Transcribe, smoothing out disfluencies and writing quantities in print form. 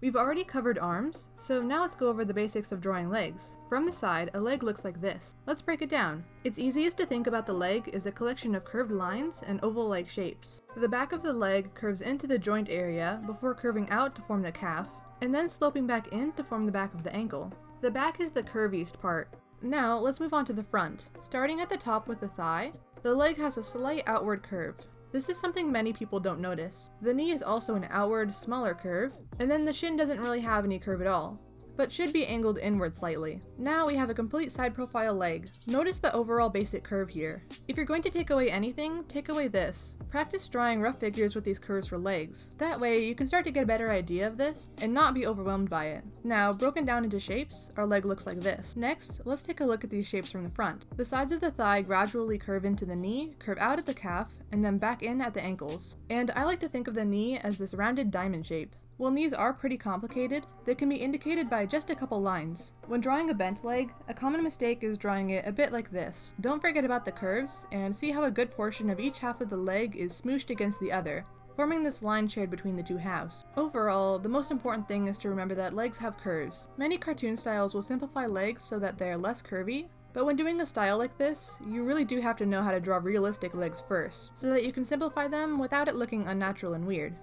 We've already covered arms, so now let's go over the basics of drawing legs. From the side, a leg looks like this. Let's break it down. It's easiest to think about the leg as a collection of curved lines and oval-like shapes. The back of the leg curves into the joint area before curving out to form the calf, and then sloping back in to form the back of the ankle. The back is the curviest part. Now, let's move on to the front. Starting at the top with the thigh, the leg has a slight outward curve. This is something many people don't notice. The knee is also an outward, smaller curve, and then the shin doesn't really have any curve at all, but should be angled inward slightly. Now we have a complete side profile leg. Notice the overall basic curve here. If you're going to take away anything, take away this. Practice drawing rough figures with these curves for legs. That way you can start to get a better idea of this and not be overwhelmed by it. Now, broken down into shapes, our leg looks like this. Next, let's take a look at these shapes from the front. The sides of the thigh gradually curve into the knee, curve out at the calf, and then back in at the ankles. And I like to think of the knee as this rounded diamond shape. While knees are pretty complicated, they can be indicated by just a couple lines. When drawing a bent leg, a common mistake is drawing it a bit like this. Don't forget about the curves, and see how a good portion of each half of the leg is smooshed against the other, forming this line shared between the two halves. Overall, the most important thing is to remember that legs have curves. Many cartoon styles will simplify legs so that they are less curvy, but when doing a style like this, you really do have to know how to draw realistic legs first, so that you can simplify them without it looking unnatural and weird.